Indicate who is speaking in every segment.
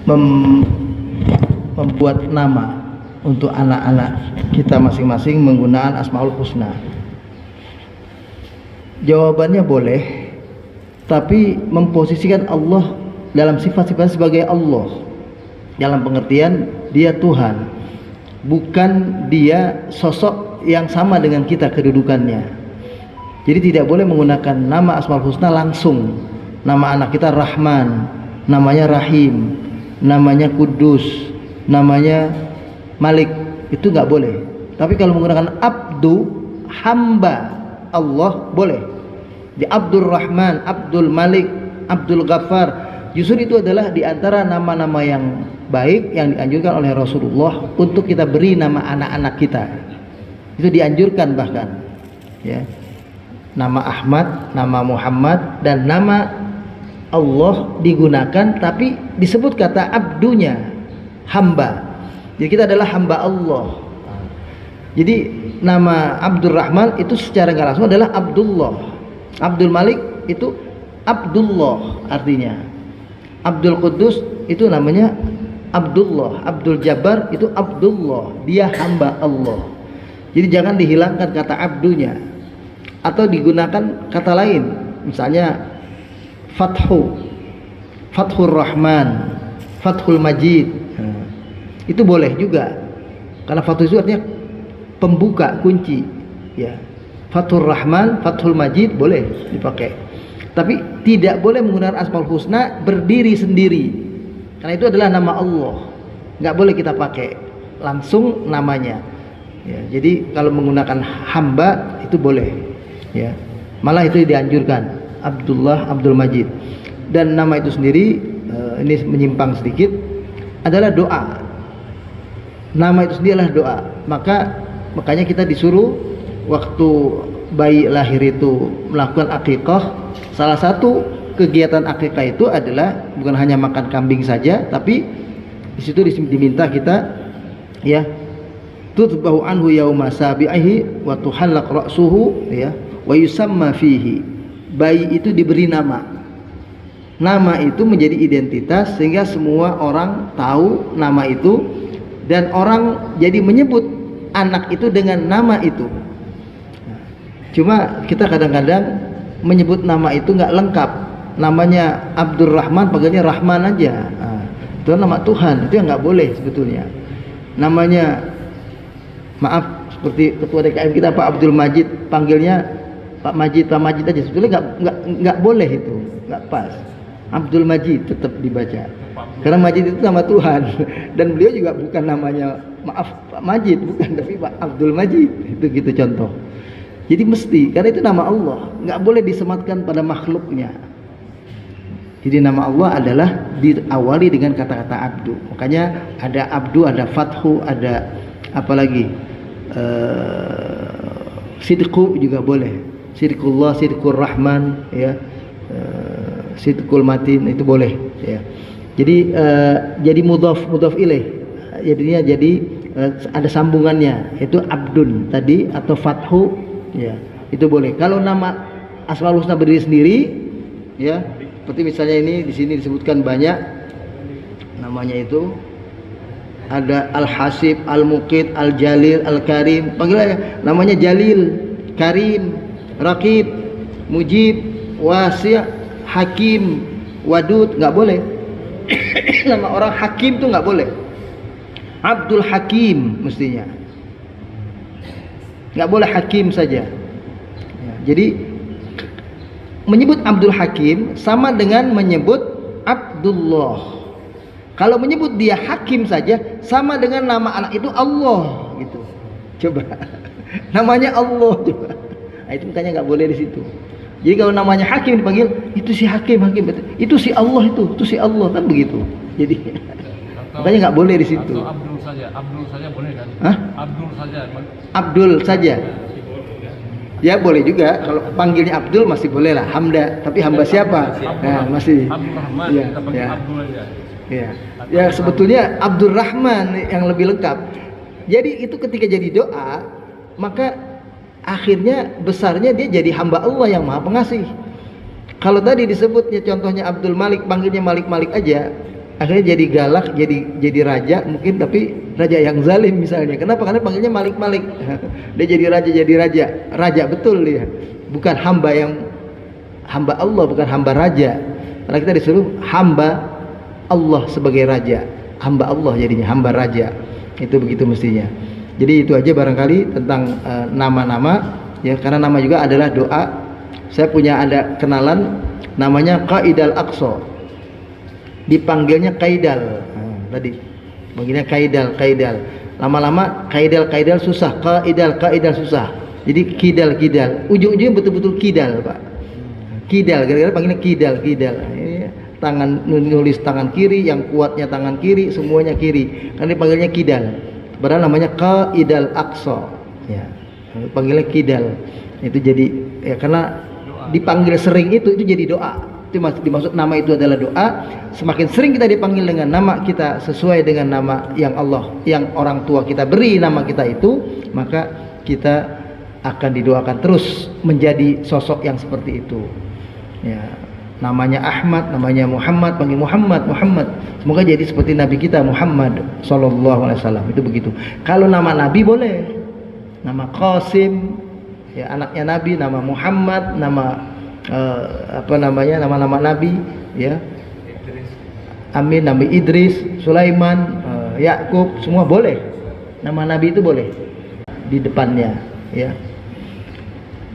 Speaker 1: membuat nama untuk anak-anak kita masing-masing menggunakan Asmaul Husna? Jawabannya boleh, tapi memposisikan Allah dalam sifat-sifat sebagai Allah, dalam pengertian dia Tuhan, bukan dia sosok yang sama dengan kita kedudukannya. Jadi tidak boleh menggunakan nama Asmaul Husna langsung. Nama anak kita Rahman, namanya Rahim, namanya Kudus, namanya Malik, itu nggak boleh. Tapi kalau menggunakan Abdu, hamba Allah, boleh. Di Abdul Rahman, Abdul Malik, Abdul Ghaffar, justru itu adalah diantara nama-nama yang baik yang dianjurkan oleh Rasulullah untuk kita beri nama anak-anak kita. Itu dianjurkan bahkan, ya. Nama Ahmad, nama Muhammad, dan nama Allah digunakan, tapi disebut kata abdunya, hamba. Jadi kita adalah hamba Allah. Jadi nama Abdul Rahman itu secara nggak langsung adalah Abdullah. Abdul Malik itu Abdullah artinya. Abdul Qudus itu namanya Abdullah. Abdul Jabbar itu Abdullah, dia hamba Allah. Jadi jangan dihilangkan kata abdunya, atau digunakan kata lain, misalnya Fathur Rahman, Fathul Majid, itu boleh juga, karena Fathul itu artinya pembuka, kunci, ya. Fathur Rahman, Fathul Majid boleh dipakai, tapi tidak boleh menggunakan Asmaul Husna berdiri sendiri, karena itu adalah nama Allah, nggak boleh kita pakai langsung namanya, ya. Jadi kalau menggunakan hamba itu boleh, ya. Malah itu dianjurkan, Abdullah, Abdul Majid. Dan nama itu sendiri, ini menyimpang sedikit, adalah doa. Nama itu sendiri adalah doa. Makanya kita disuruh waktu bayi lahir itu melakukan akikah. Salah satu kegiatan akikah itu adalah bukan hanya makan kambing saja, tapi di situ diminta kita, ya, tutbahu anhu yauma sabi'ihi wa tuhallaq ra'suhu, ya, wa yusamma fihi. Bayi itu diberi nama. Nama itu menjadi identitas sehingga semua orang tahu nama itu, dan orang jadi menyebut anak itu dengan nama itu. Cuma kita kadang-kadang menyebut nama itu nggak lengkap. Namanya Abdul Rahman, panggilnya Rahman aja. Itu nama Tuhan, itu yang nggak boleh sebetulnya. Namanya, maaf, seperti ketua DKM kita Pak Abdul Majid, panggilnya Pak Majid aja, sebetulnya nggak boleh, itu nggak pas. Abdul Majid tetap dibaca, karena Majid itu nama Tuhan, dan beliau juga bukan namanya, maaf, Pak Majid, bukan, tapi Pak Abdul Majid, itu gitu contoh. Jadi mesti, karena itu nama Allah, nggak boleh disematkan pada makhluknya. Jadi nama Allah adalah diawali dengan kata-kata abdu. Makanya ada abdu, ada fathu, ada apalagi sidqu juga boleh. Sidqullah, Sidqur Rahman, ya, Sidqul Matin, itu boleh, ya. Jadi mudhaf ilaih, jadinya ada sambungannya, itu abdun tadi atau fathu, ya, itu boleh. Kalau nama Asmaul Husna berdiri sendiri, ya, seperti misalnya ini di sini disebutkan banyak namanya, itu ada Al-Hasib, Al-Muqit, Al-Jalil, Al-Karim, panggil aja namanya Jalil, Karim, Raqib, Mujib, Wasi', Hakim, Wadud, nggak boleh. Nama orang Hakim tuh nggak boleh. Abdul Hakim mestinya, nggak boleh Hakim saja, ya. Jadi menyebut Abdul Hakim sama dengan menyebut Abdullah. Kalau menyebut dia Hakim saja sama dengan nama anak itu Allah, gitu. Coba namanya Allah, coba. Nah, itu makanya nggak boleh di situ. Jadi kalau namanya Hakim dipanggil, itu si Hakim, itu si Allah, itu si Allah, kan begitu. Jadi makanya nggak boleh di situ.
Speaker 2: Abdul saja boleh kan?
Speaker 1: Hah? Abdul saja. Ya boleh juga, kalau panggilnya Abdul masih boleh lah, Hamda. Tapi hamba siapa? Nah, masih.
Speaker 2: Abdul Rahman,
Speaker 1: ya,
Speaker 2: kita panggil
Speaker 1: ya.
Speaker 2: Abdul aja.
Speaker 1: Ya. Ya sebetulnya Abdul Rahman yang lebih lengkap. Jadi itu ketika jadi doa, maka akhirnya besarnya dia jadi hamba Allah yang Maha Pengasih. Kalau tadi disebutnya contohnya Abdul Malik, panggilnya Malik aja, akhirnya jadi galak, jadi raja mungkin, tapi raja yang zalim misalnya. Kenapa? Karena panggilnya Malik. Dia jadi raja betul dia, bukan hamba Allah, bukan hamba raja. Karena kita disuruh hamba Allah sebagai raja, hamba Allah jadinya hamba raja. Itu begitu mestinya. Jadi itu aja barangkali tentang nama-nama ya, karena nama juga adalah doa. Saya ada kenalan namanya Qaidal Aqsa, dipanggilnya Qaidal. Tadi panggilnya Qaidal. Lama-lama Qaidal susah, Qaidal susah. Jadi Kidal, ujung-ujungnya betul-betul Kidal, Pak. Kidal, gara-gara panggilnya Kidal. Tangan nulis tangan kiri, yang kuatnya tangan kiri, semuanya kiri. Kan dipanggilnya Kidal. Padahal namanya Qaidal Aqsa. Ya. Panggilnya Kidal. Itu jadi ya karena dipanggil sering itu jadi doa. Itu dimaksud nama itu adalah doa. Semakin sering kita dipanggil dengan nama kita sesuai dengan nama yang orang tua kita beri nama kita itu, maka kita akan didoakan terus menjadi sosok yang seperti itu. Ya. Namanya Ahmad, namanya Muhammad, panggil Muhammad. Semoga jadi seperti Nabi kita Muhammad sallallahu alaihi wasallam. Itu begitu. Kalau nama Nabi boleh. Nama Qasim, ya anaknya Nabi, nama Muhammad, nama nama-nama Nabi, ya. Amin, Nabi Idris, Sulaiman, Yakub, semua boleh. Nama Nabi itu boleh di depannya, ya.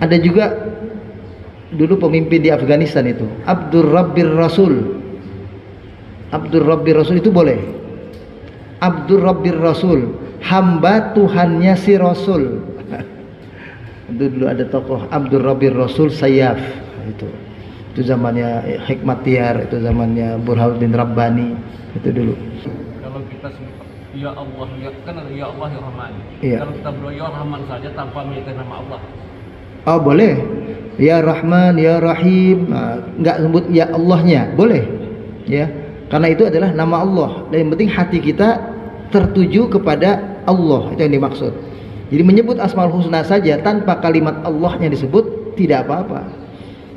Speaker 1: Ada juga dulu pemimpin di Afghanistan itu Abdur Rabbir Rasul itu boleh. Abdur Rabbir Rasul, hamba Tuhannya si Rasul. Itu dulu ada tokoh Abdur Rabbir Rasul Sayyaf, itu zamannya Hikmatyar, itu zamannya Burhanuddin Rabbani, itu dulu.
Speaker 2: Kalau kita sebut ya Allah, kan ada ya Allah ya Rahman.
Speaker 1: Iya.
Speaker 2: Kalau kita berdoa ya Rahman saja tanpa menyebutkan nama Allah.
Speaker 1: Oh boleh, ya Rahman, ya Rahim, nggak sebut ya Allahnya, boleh, ya, karena itu adalah nama Allah. Dan yang penting hati kita tertuju kepada Allah, itu yang dimaksud. Jadi menyebut Asmaul Husna saja tanpa kalimat Allahnya disebut tidak apa-apa.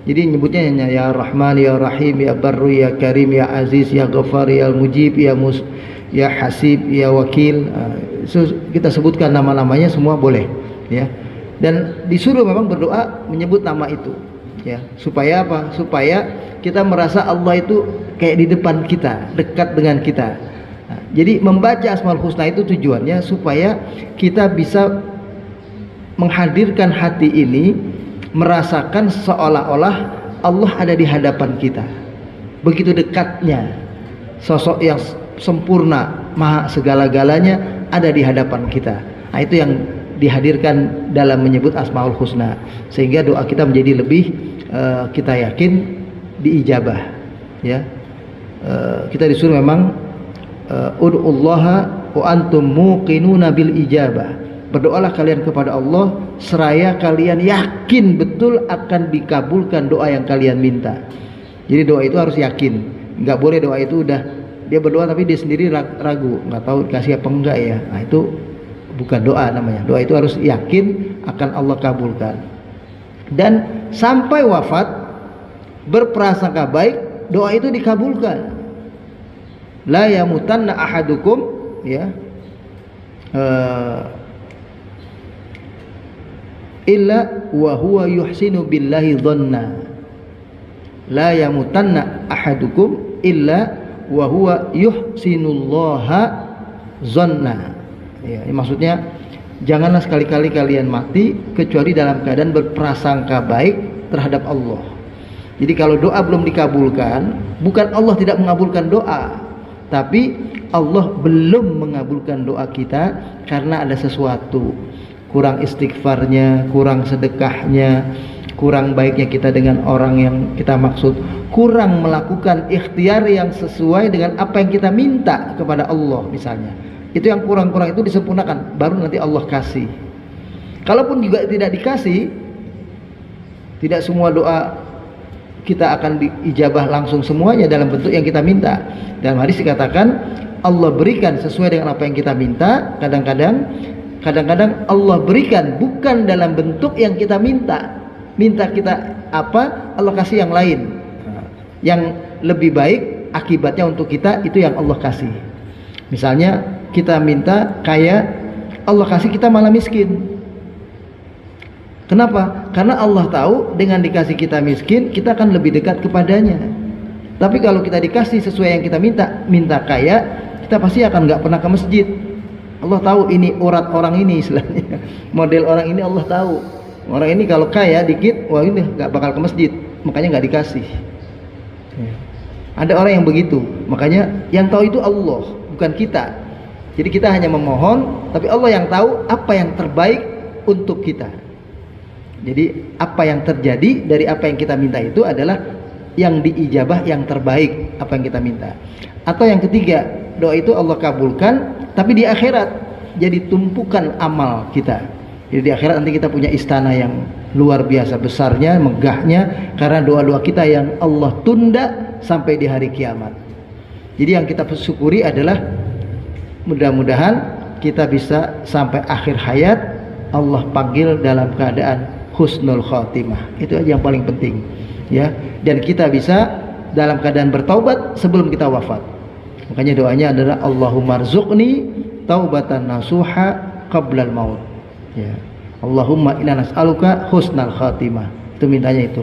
Speaker 1: Jadi nyebutnya hanya ya Rahman, ya Rahim, ya Barru, ya Karim, ya Aziz, ya Ghaffar, ya Mujib, ya Hasib, ya Wakil. Kita sebutkan nama-namanya semua boleh, ya. Dan disuruh memang berdoa menyebut nama itu, ya. Supaya apa? Supaya kita merasa Allah itu kayak di depan kita, dekat dengan kita. Nah, jadi membaca Asmaul Husna itu tujuannya supaya kita bisa menghadirkan hati ini, merasakan seolah-olah Allah ada di hadapan kita. Begitu dekatnya sosok yang sempurna, maha segala-galanya ada di hadapan kita. Nah, itu yang dihadirkan dalam menyebut Asmaul Husna, sehingga doa kita menjadi lebih kita yakin diijabah, ya. Kita disuruh memang ud'ullaha wa antum muqinuna bil ijabah. Berdoalah kalian kepada Allah seraya kalian yakin betul akan dikabulkan doa yang kalian minta. Jadi doa itu harus yakin. Nggak boleh doa itu udah dia berdoa tapi dia sendiri ragu, nggak tahu dikasih apa enggak ya. Nah, itu bukan doa namanya. Doa itu harus yakin akan Allah kabulkan. Dan sampai wafat berprasangka baik, doa itu dikabulkan. La yamutanna ahadukum, ya, illa wa huwa yuhsinu billahi dhanna. La yamutanna ahadukum illa wa huwa yuhsinullaha dhanna. Ya, maksudnya janganlah sekali-kali kalian mati kecuali dalam keadaan berprasangka baik terhadap Allah. Jadi kalau doa belum dikabulkan, bukan Allah tidak mengabulkan doa, tapi Allah belum mengabulkan doa kita karena ada sesuatu, kurang istighfarnya, kurang sedekahnya, kurang baiknya kita dengan orang yang kita maksud, kurang melakukan ikhtiar yang sesuai dengan apa yang kita minta kepada Allah misalnya. Itu yang kurang-kurang itu disempurnakan, baru nanti Allah kasih. Kalaupun juga tidak dikasih, tidak semua doa kita akan diijabah langsung semuanya dalam bentuk yang kita minta. Dalam hadis dikatakan Allah berikan sesuai dengan apa yang kita minta. Kadang-kadang Allah berikan bukan dalam bentuk yang kita minta. Minta kita apa, Allah kasih yang lain, yang lebih baik akibatnya untuk kita itu yang Allah kasih. Misalnya kita minta kaya, Allah kasih kita malah miskin. Kenapa? Karena Allah tahu dengan dikasih kita miskin, kita akan lebih dekat kepadanya. Tapi kalau kita dikasih sesuai yang kita minta kaya, kita pasti akan nggak pernah ke masjid. Allah tahu ini urat orang ini istilahnya, model orang ini Allah tahu. Orang ini kalau kaya dikit, wah ini nggak bakal ke masjid, makanya nggak dikasih. Ada orang yang begitu, makanya yang tahu itu Allah, bukan kita. Jadi kita hanya memohon, tapi Allah yang tahu apa yang terbaik untuk kita. Jadi apa yang terjadi dari apa yang kita minta itu adalah yang diijabah yang terbaik apa yang kita minta. Atau yang ketiga, doa itu Allah kabulkan tapi di akhirat jadi tumpukan amal kita. Jadi di akhirat nanti kita punya istana yang luar biasa besarnya, megahnya, karena doa-doa kita yang Allah tunda sampai di hari kiamat. Jadi yang kita syukuri adalah mudah-mudahan kita bisa sampai akhir hayat Allah panggil dalam keadaan husnul khatimah. Itu aja yang paling penting, ya. Dan kita bisa dalam keadaan bertaubat sebelum kita wafat. Makanya doanya adalah Allahumma rzuqni taubatan nasuha qablal maut. Ya. Allahumma inna nas'aluka husnal khatimah. Itu mintanya itu.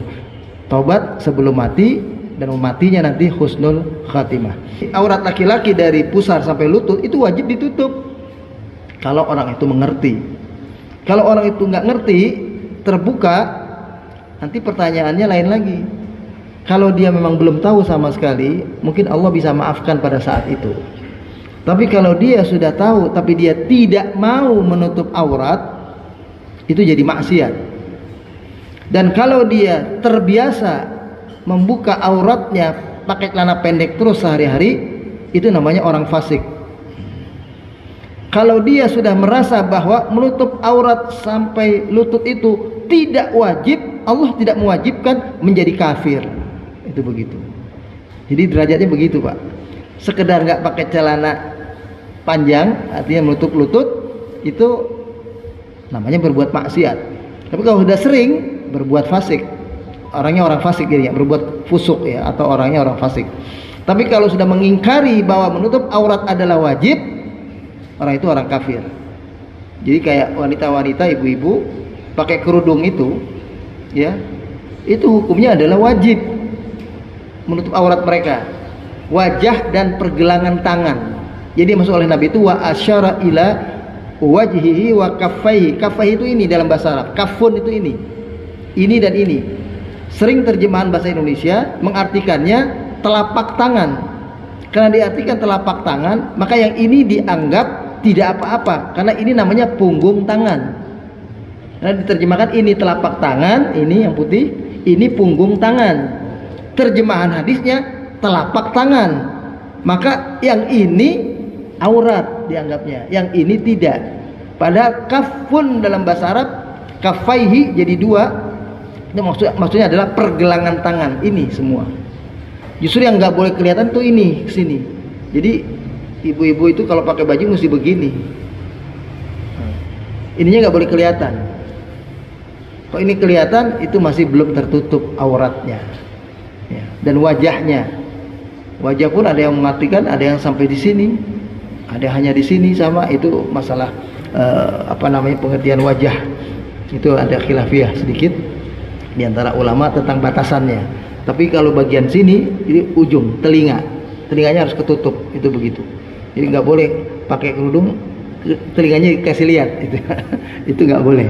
Speaker 1: Taubat sebelum mati dan matinya nanti husnul khatimah. Aurat laki-laki dari pusar sampai lutut itu wajib ditutup. Kalau orang itu mengerti. Kalau orang itu nggak ngerti, terbuka, nanti pertanyaannya lain lagi. Kalau dia memang belum tahu sama sekali, mungkin Allah bisa maafkan pada saat itu. Tapi kalau dia sudah tahu tapi dia tidak mau menutup aurat, itu jadi maksiat. Dan kalau dia terbiasa membuka auratnya pakai celana pendek terus sehari-hari, itu namanya orang fasik. Kalau dia sudah merasa bahwa menutup aurat sampai lutut itu tidak wajib, Allah tidak mewajibkan, menjadi kafir. Itu begitu. Jadi derajatnya begitu, Pak. Sekedar nggak pakai celana panjang, artinya menutup lutut, itu namanya berbuat maksiat. Tapi kalau sudah sering berbuat fasik, orangnya orang fasik jadinya, berbuat fusuk ya, atau orangnya orang fasik. Tapi kalau sudah mengingkari bahwa menutup aurat adalah wajib, orang itu orang kafir. Jadi kayak wanita-wanita, ibu-ibu pakai kerudung itu, ya, itu hukumnya adalah wajib menutup aurat mereka, wajah dan pergelangan tangan. Jadi masuk oleh Nabi itu wa asyara ila wajhihi wa kaffaihi. Kaffaihi itu ini dalam bahasa Arab, kafun itu ini dan ini. Sering terjemahan bahasa Indonesia mengartikannya telapak tangan. Karena diartikan telapak tangan, maka yang ini dianggap tidak apa-apa, karena ini namanya punggung tangan. Karena diterjemahkan ini telapak tangan, ini yang putih, ini punggung tangan. Terjemahan hadisnya telapak tangan, maka yang ini aurat dianggapnya, yang ini tidak. Padahal kafun dalam bahasa Arab, kafaihi jadi dua, itu maksudnya adalah pergelangan tangan ini semua. Justru yang nggak boleh kelihatan tuh ini sini. Jadi ibu-ibu itu kalau pakai baju mesti begini, ininya nggak boleh kelihatan. Kalau ini kelihatan, itu masih belum tertutup auratnya, ya. Dan wajahnya, wajah pun ada yang mengartikan ada yang sampai di sini, ada hanya di sini, sama itu masalah pengertian wajah itu ada khilafiyah sedikit di antara ulama tentang batasannya. Tapi kalau bagian sini, ini ujung telinganya harus ketutup, itu begitu. Jadi nggak boleh pakai kerudung telinganya dikasih lihat, itu nggak boleh,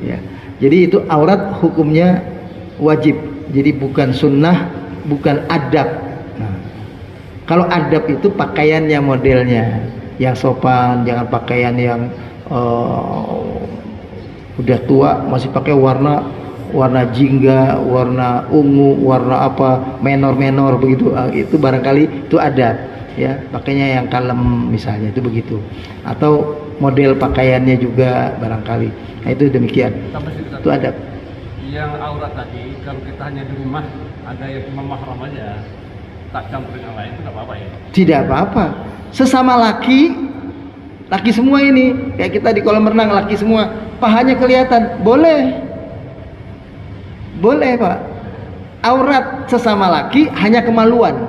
Speaker 1: ya. Jadi itu aurat hukumnya wajib, jadi bukan sunnah, bukan adab. Nah, kalau adab itu pakaiannya, modelnya yang sopan, jangan pakaian yang udah tua masih pakai warna jingga, warna ungu, warna apa menor begitu, itu barangkali itu adab, ya. Pakainya yang kalem misalnya, itu begitu. Atau model pakaiannya juga barangkali, nah itu demikian, itu adab.
Speaker 2: Yang aurat tadi kalau kita hanya di rumah ada yang cuma mahram aja, tak campur yang lain, itu nggak apa-apa ya? Tidak
Speaker 1: apa-apa, sesama laki semua ini, kayak kita di kolam renang laki semua, pahanya kelihatan, boleh Pak. Aurat sesama laki hanya kemaluan.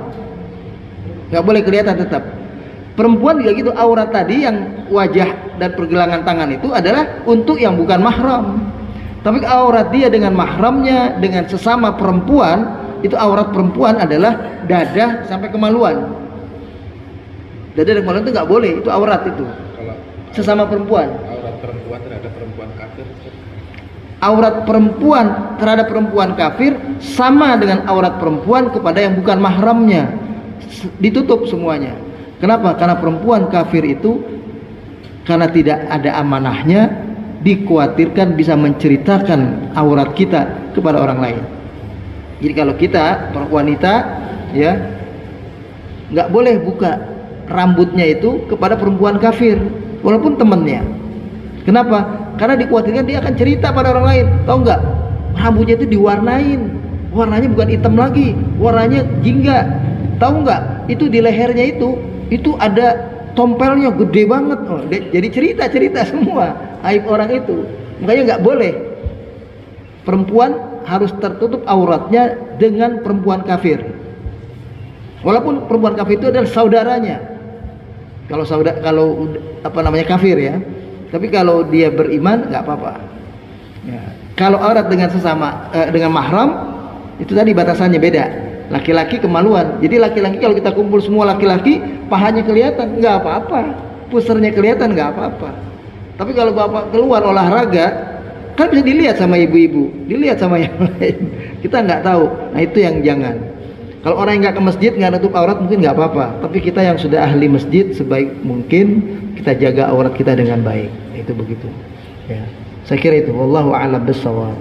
Speaker 1: nggak boleh kelihatan tetap. Perempuan juga gitu, aurat tadi yang wajah dan pergelangan tangan itu adalah untuk yang bukan mahram. Tapi aurat dia dengan mahramnya, dengan sesama perempuan, itu aurat perempuan adalah dada sampai kemaluan. Dada dan kemaluan itu nggak boleh, itu aurat itu.
Speaker 3: Kalau
Speaker 1: Sesama perempuan.
Speaker 3: aurat perempuan terhadap perempuan kafir,
Speaker 1: Aurat perempuan terhadap perempuan kafir sama dengan aurat perempuan kepada yang bukan mahramnya. Ditutup semuanya. Kenapa? Karena perempuan kafir itu karena tidak ada amanahnya, dikhawatirkan bisa menceritakan aurat kita kepada orang lain. Jadi kalau kita wanita ya nggak boleh buka rambutnya itu kepada perempuan kafir walaupun temannya. Kenapa? Karena dikhawatirkan dia akan cerita pada orang lain. Tahu nggak? Rambutnya itu diwarnain, warnanya bukan hitam lagi, warnanya jingga. Tahu nggak? Itu di lehernya itu ada tompelnya gede banget. Oh, jadi cerita semua aib orang itu. Makanya nggak boleh. Perempuan harus tertutup auratnya dengan perempuan kafir. Walaupun perempuan kafir itu adalah saudaranya. Kalau kafir ya. Tapi kalau dia beriman nggak apa-apa. Ya. Kalau aurat dengan sesama dengan mahram itu tadi batasannya beda. Laki-laki kemaluan. Jadi laki-laki kalau kita kumpul semua laki-laki, pahanya kelihatan, nggak apa-apa. Pusernya kelihatan, nggak apa-apa. Tapi kalau bapak keluar olahraga, kan bisa dilihat sama ibu-ibu, dilihat sama yang lain. Kita nggak tahu. Nah itu yang jangan. Kalau orang yang nggak ke masjid nggak nutup aurat mungkin nggak apa-apa. Tapi kita yang sudah ahli masjid sebaik mungkin kita jaga aurat kita dengan baik. Itu begitu. Ya. Saya kira itu. Wallahu a'lam bishawab.